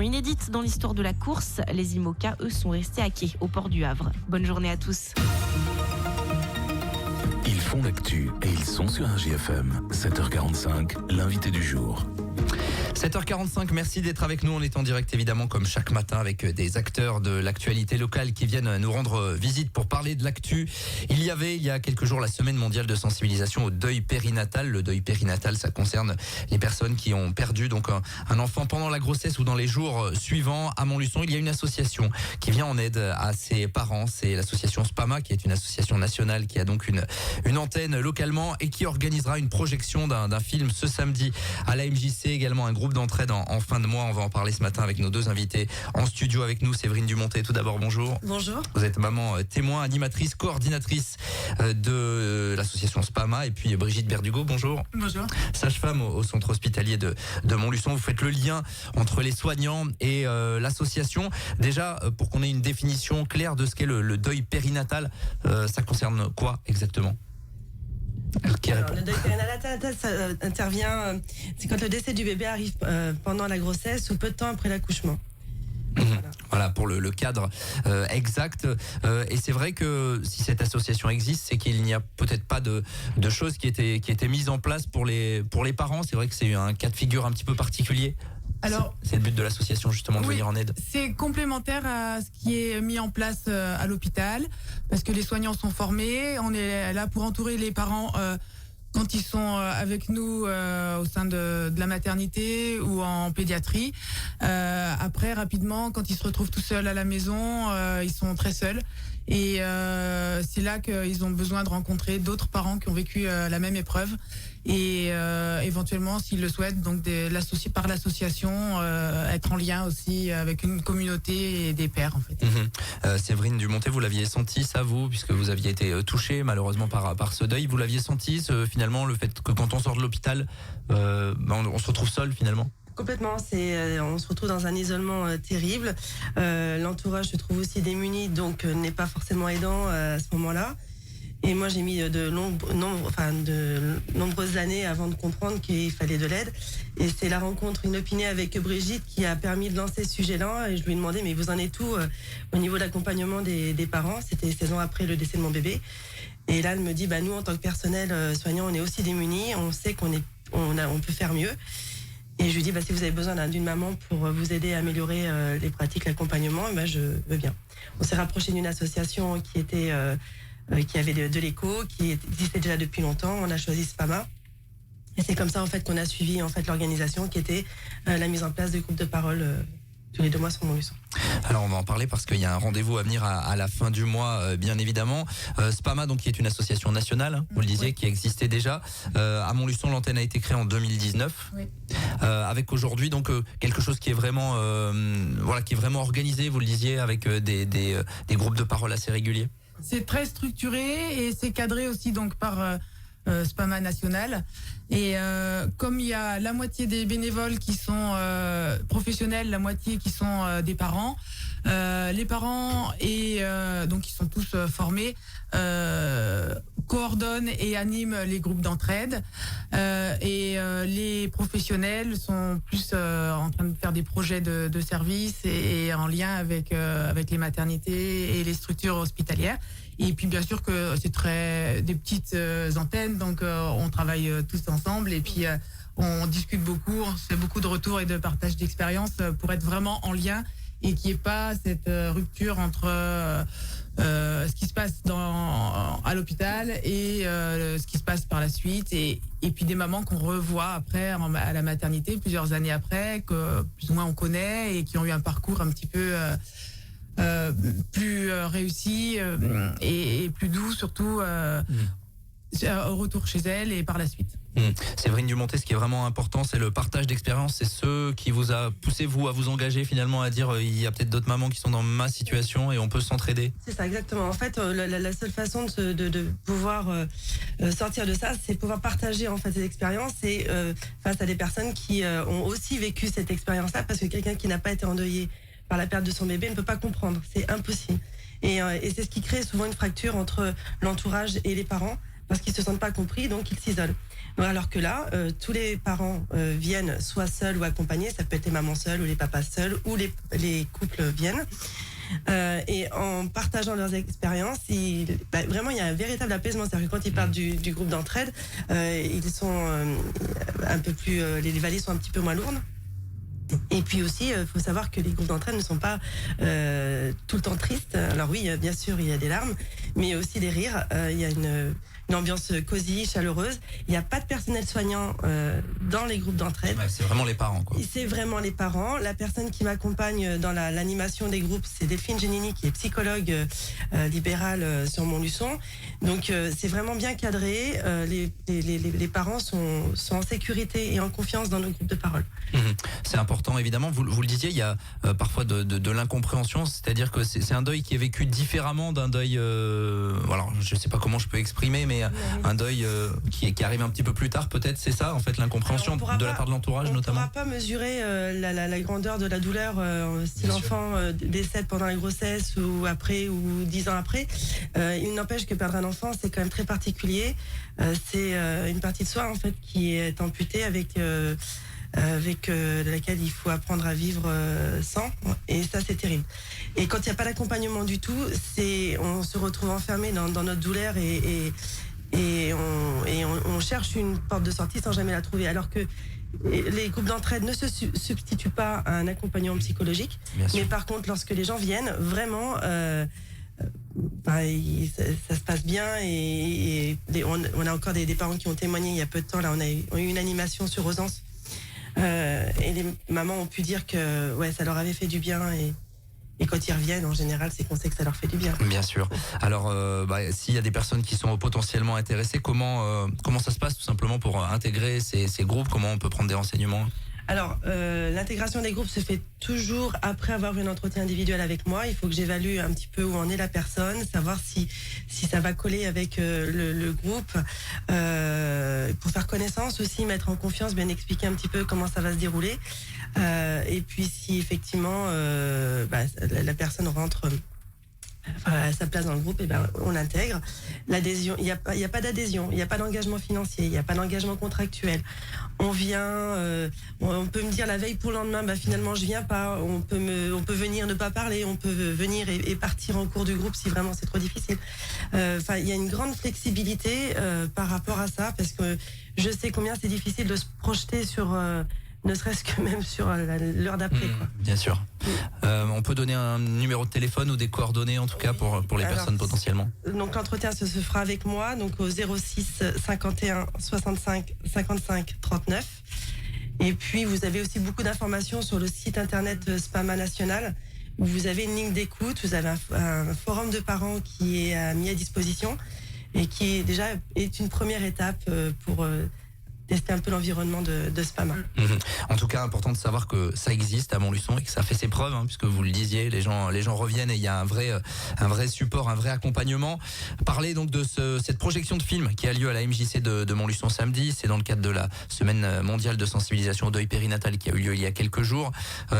situation inédite dans l'histoire de la course. Les IMOCA, eux, sont restés à quai au port du Havre. Bonne journée à tous. Ils font l'actu et ils sont sur RJFM. 7h45, l'invité du jour. 7h45, merci d'être avec nous. On est en direct évidemment comme chaque matin avec des acteurs de l'actualité locale qui viennent nous rendre visite pour parler de l'actu. Il y a quelques jours la semaine mondiale de sensibilisation au deuil périnatal. Le deuil périnatal, ça concerne les personnes qui ont perdu donc un enfant pendant la grossesse ou dans les jours suivants. À Montluçon, il y a une association qui vient en aide à ces parents. C'est l'association SPAMA, qui est une association nationale qui a donc une antenne localement et qui organisera une projection d'un film ce samedi à la MJC, également un groupe d'entraide en fin de mois. On va en parler ce matin avec nos deux invités en studio avec nous. Séverine Dumontet, tout d'abord, bonjour. Bonjour. Vous êtes maman témoin, animatrice, coordinatrice de l'association SPAMA, et puis Brigitte Berdugo, bonjour. Bonjour. Sage-femme au centre hospitalier de Montluçon. Vous faites le lien entre les soignants et l'association. Déjà, pour qu'on ait une définition claire de ce qu'est le deuil périnatal, ça concerne quoi exactement ? Alors, le deuil périnatal, ça intervient, c'est quand le décès du bébé arrive pendant la grossesse ou peu de temps après l'accouchement. Voilà pour le cadre exact. Et c'est vrai que si cette association existe, c'est qu'il n'y a peut-être pas de choses qui étaient mises en place pour les parents. C'est vrai que c'est un cas de figure un petit peu particulier. Alors, c'est le but de l'association justement de venir en aide. C'est complémentaire à ce qui est mis en place à l'hôpital, parce que les soignants sont formés. On est là pour entourer les parents quand ils sont avec nous au sein de la maternité ou en pédiatrie. Après, rapidement, quand ils se retrouvent tout seuls à la maison, ils sont très seuls. Et c'est là qu'ils ont besoin de rencontrer d'autres parents qui ont vécu la même épreuve. Et éventuellement, s'ils le souhaitent, donc par l'association, être en lien aussi avec une communauté et des pairs, en fait. Séverine Dumontet, vous l'aviez senti ça, vous, puisque vous aviez été touchée malheureusement par ce deuil. Vous l'aviez senti, finalement, le fait que quand on sort de l'hôpital, on se retrouve seul finalement. Complètement, on se retrouve dans un isolement terrible. L'entourage se trouve aussi démuni, donc n'est pas forcément aidant à ce moment-là. Et moi, j'ai mis de nombreuses années avant de comprendre qu'il fallait de l'aide. Et c'est la rencontre inopinée avec Brigitte qui a permis de lancer ce sujet-là. Et je lui ai demandé, mais vous en êtes où au niveau de l'accompagnement des parents? C'était 16 ans après le décès de mon bébé. Et là, elle me dit, nous, en tant que personnel soignant, on est aussi démunis. On sait qu'on peut faire mieux. Et je lui dis, si vous avez besoin d'une maman pour vous aider à améliorer les pratiques, l'accompagnement, je veux bien. On s'est rapproché d'une association qui avait de l'écho, qui existait déjà depuis longtemps. On a choisi SPAMA. Et c'est comme ça, en fait, qu'on a suivi, en fait, l'organisation qui était la mise en place de groupes de parole tous les 2 mois sur Montluçon. Alors on va en parler parce qu'il y a un rendez-vous à venir à la fin du mois, bien évidemment. SPAMA, donc, qui est une association nationale, vous le disiez, qui existait déjà. À Montluçon, l'antenne a été créée en 2019. Oui. Avec aujourd'hui donc quelque chose qui est vraiment organisé, vous le disiez, avec des groupes de parole assez réguliers. C'est très structuré et c'est cadré aussi donc par SPAMA national. Et comme il y a la moitié des bénévoles qui sont professionnels, la moitié qui sont des parents, les parents donc ils sont tous formés, coordonnent et animent les groupes d'entraide, et les professionnels sont plus en train de faire des projets de service et en lien avec les maternités et les structures hospitalières. Et puis bien sûr que c'est des petites antennes, donc on travaille tous ensemble et puis on discute beaucoup, on fait beaucoup de retours et de partage d'expériences pour être vraiment en lien et qu'il n'y ait pas cette rupture entre ce qui se passe à l'hôpital et ce qui se passe par la suite, et puis des mamans qu'on revoit après à la maternité plusieurs années après, que plus ou moins on connaît et qui ont eu un parcours un petit peu plus réussi et plus doux surtout au retour chez elles et par la suite. Séverine Dumontet, ce qui est vraiment important, c'est le partage d'expérience. C'est ce qui vous a poussé, vous, à vous engager finalement, à dire il y a peut-être d'autres mamans qui sont dans ma situation et on peut s'entraider. C'est ça, exactement. En fait, la seule façon de pouvoir sortir de ça, c'est pouvoir partager en fait ces expériences et face à des personnes qui ont aussi vécu cette expérience-là, parce que quelqu'un qui n'a pas été endeuillé par la perte de son bébé ne peut pas comprendre. C'est impossible. Et c'est ce qui crée souvent une fracture entre l'entourage et les parents, parce qu'ils se sentent pas compris, donc ils s'isolent. Alors que là, tous les parents viennent soit seuls ou accompagnés, ça peut être les mamans seules ou les papas seuls, ou les couples viennent. Et en partageant leurs expériences, vraiment il y a un véritable apaisement. C'est-à-dire que quand ils parlent du groupe d'entraide, ils sont un peu plus, les valises sont un petit peu moins lourdes. Et puis aussi, il faut savoir que les groupes d'entraide ne sont pas tout le temps tristes. Alors oui, bien sûr, il y a des larmes, mais aussi des rires. Il y a une ambiance cosy, chaleureuse. Il n'y a pas de personnel soignant dans les groupes d'entraide. Ouais, c'est vraiment les parents, quoi. C'est vraiment les parents. La personne qui m'accompagne dans l'animation des groupes, c'est Delphine Genini, qui est psychologue libérale sur Montluçon. Donc c'est vraiment bien cadré. Les parents sont en sécurité et en confiance dans nos groupes de parole. C'est important, évidemment. Vous le disiez, il y a parfois de l'incompréhension, c'est-à-dire que c'est un deuil qui est vécu différemment d'un deuil. Voilà, je ne sais pas comment je peux exprimer, mais un deuil qui arrive un petit peu plus tard, peut-être. C'est ça, en fait, l'incompréhension de la part de l'entourage, notamment. On ne pourra pas mesurer la grandeur de la douleur si l'enfant décède pendant la grossesse ou après ou 10 ans après. Il n'empêche que perdre un enfant, c'est quand même très particulier. C'est une partie de soi, en fait, qui est amputée avec laquelle il faut apprendre à vivre sans, et ça c'est terrible. Et quand il n'y a pas d'accompagnement du tout, on se retrouve enfermé dans notre douleur et on cherche une porte de sortie sans jamais la trouver, alors que les groupes d'entraide ne se substituent pas à un accompagnement psychologique, mais par contre lorsque les gens viennent vraiment ça se passe bien et on a encore des parents qui ont témoigné il y a peu de temps. Là on a eu une animation sur Rosance et les mamans ont pu dire que ça leur avait fait du bien et quand ils reviennent, en général, c'est qu'on sait que ça leur fait du bien. Bien sûr. Alors, s'il y a des personnes qui sont potentiellement intéressées, comment ça se passe tout simplement pour intégrer ces groupes? Comment on peut prendre des renseignements? Alors, l'intégration des groupes se fait toujours après avoir eu un entretien individuel avec moi. Il faut que j'évalue un petit peu où en est la personne, savoir si ça va coller avec le groupe, pour faire connaissance aussi, mettre en confiance, bien expliquer un petit peu comment ça va se dérouler. Et puis si effectivement la personne rentre à sa place dans le groupe, on l'intègre. L'adhésion, il n'y a pas d'adhésion, il n'y a pas d'engagement financier, il n'y a pas d'engagement contractuel. On vient, on peut me dire la veille pour le lendemain, finalement je viens pas. On peut venir ne pas parler, on peut venir et partir en cours du groupe si vraiment c'est trop difficile. Il y a une grande flexibilité par rapport à ça, parce que je sais combien c'est difficile de se projeter sur ne serait-ce que même sur l'heure d'après. Bien sûr. On peut donner un numéro de téléphone ou des coordonnées en tout cas pour les personnes potentiellement. Donc l'entretien se fera avec moi, donc au 06 51 65 55 39. Et puis vous avez aussi beaucoup d'informations sur le site internet SPAMA National, où vous avez une ligne d'écoute, vous avez un forum de parents qui est mis à disposition et qui est une première étape pour tester un peu l'environnement de SPAMA. En tout cas, important de savoir que ça existe à Montluçon et que ça fait ses preuves, puisque vous le disiez, les gens reviennent et il y a un vrai support, un vrai accompagnement. Parlez donc de cette projection de film qui a lieu à la MJC de Montluçon samedi. C'est dans le cadre de la semaine mondiale de sensibilisation au deuil périnatal qui a eu lieu il y a quelques jours.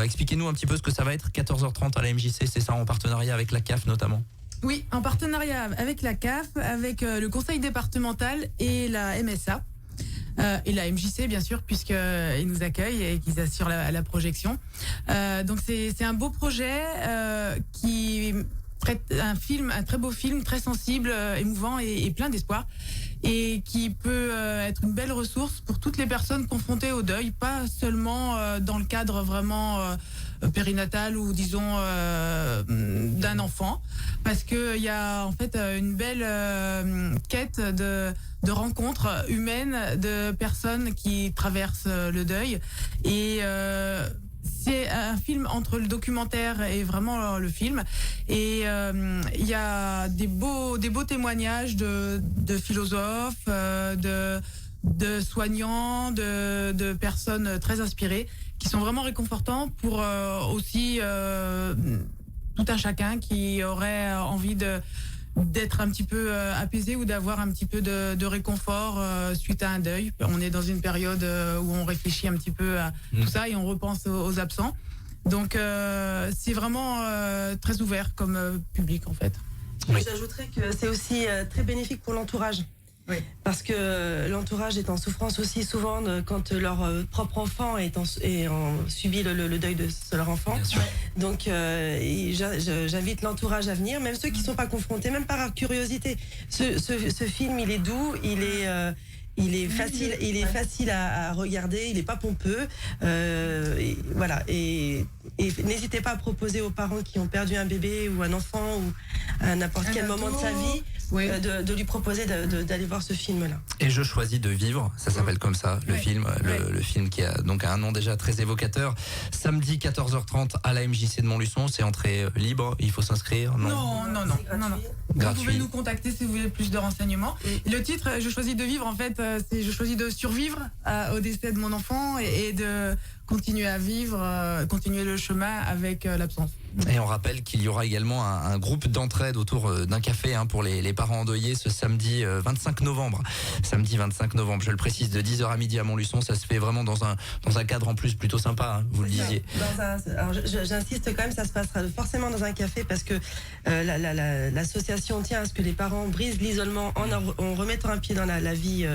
Expliquez-nous un petit peu ce que ça va être. 14h30 à la MJC, c'est ça, en partenariat avec la CAF notamment? Oui, en partenariat avec la CAF, avec le conseil départemental et la MSA. Et la MJC bien sûr, puisqu'ils nous accueillent et qu'ils assurent la projection. Donc c'est un beau projet qui traite un très beau film, très sensible, émouvant et plein d'espoir, et qui peut être une belle ressource pour toutes les personnes confrontées au deuil, pas seulement dans le cadre vraiment périnatal ou disons d'un enfant, parce que il y a en fait une belle quête de rencontres humaines de personnes qui traversent le deuil, et c'est un film entre le documentaire et vraiment le film, et il y a des beaux témoignages de philosophes, de soignants, de personnes très inspirées, qui sont vraiment réconfortants pour aussi tout un chacun qui aurait envie d'être un petit peu apaisé ou d'avoir un petit peu de réconfort suite à un deuil. On est dans une période où on réfléchit un petit peu à tout ça et on repense aux absents. Donc c'est vraiment très ouvert comme public en fait. Oui. J'ajouterais que c'est aussi très bénéfique pour l'entourage. Oui. Parce que l'entourage est en souffrance aussi souvent quand leur propre enfant subit le deuil de leur enfant. Bien sûr. Donc j'invite l'entourage à venir, même ceux qui ne sont pas confrontés, même par curiosité. Ce film, il est doux, il est facile à regarder, il n'est pas pompeux. Voilà. Et n'hésitez pas à proposer aux parents qui ont perdu un bébé ou un enfant ou à n'importe quel moment de sa vie de lui proposer d'aller voir ce film-là. Et Je choisis de vivre, ça s'appelle comme ça, le film, le film qui a donc un nom déjà très évocateur. Samedi 14h30 à la MJC de Montluçon, c'est entrée libre, il faut s'inscrire? Non. Gratuit. Vous pouvez nous contacter si vous voulez plus de renseignements. Le titre Je choisis de vivre, en fait, c'est Je choisis de survivre au décès de mon enfant et de continuer à vivre, continuer le chemin avec l'absence. Et on rappelle qu'il y aura également un groupe d'entraide autour d'un café pour les parents endeuillés ce samedi 25 novembre. Samedi 25 novembre, je le précise, de 10h à midi à Montluçon. Ça se fait vraiment dans un cadre en plus plutôt sympa, vous le disiez. Alors j'insiste quand même, ça se passera forcément dans un café parce que l'association tient à ce que les parents brisent l'isolement en remettant un pied dans la vie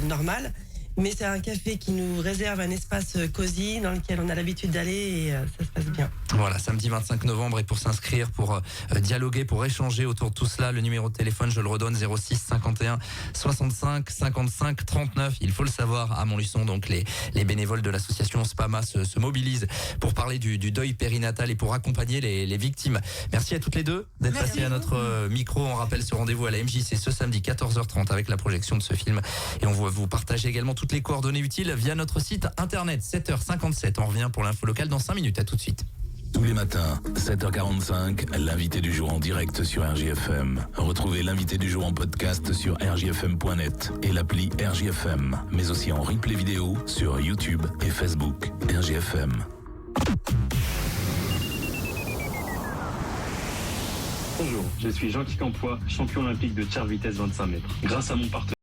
normale. Mais c'est un café qui nous réserve un espace cosy dans lequel on a l'habitude d'aller et ça se passe bien. Voilà, samedi 25 novembre, et pour s'inscrire, pour dialoguer, pour échanger autour de tout cela, le numéro de téléphone, je le redonne, 06 51 65 55 39. Il faut le savoir, à Montluçon, donc les bénévoles de l'association Spama se mobilisent pour parler du deuil périnatal et pour accompagner les victimes. Merci à toutes les deux d'être passées à notre micro. On rappelle ce rendez-vous à la MJC ce samedi 14h30 avec la projection de ce film. Et on va vous partager également toutes les coordonnées utiles via notre site internet. 7h57. On revient pour l'info locale dans 5 minutes. À tout de suite. Tous les matins, 7h45, l'invité du jour en direct sur RJFM. Retrouvez l'invité du jour en podcast sur rjfm.net et l'appli RJFM, mais aussi en replay vidéo sur YouTube et Facebook. RJFM. Bonjour, je suis Jean-Kik Campois, champion olympique de tir vitesse 25 mètres. Grâce à mon partenaire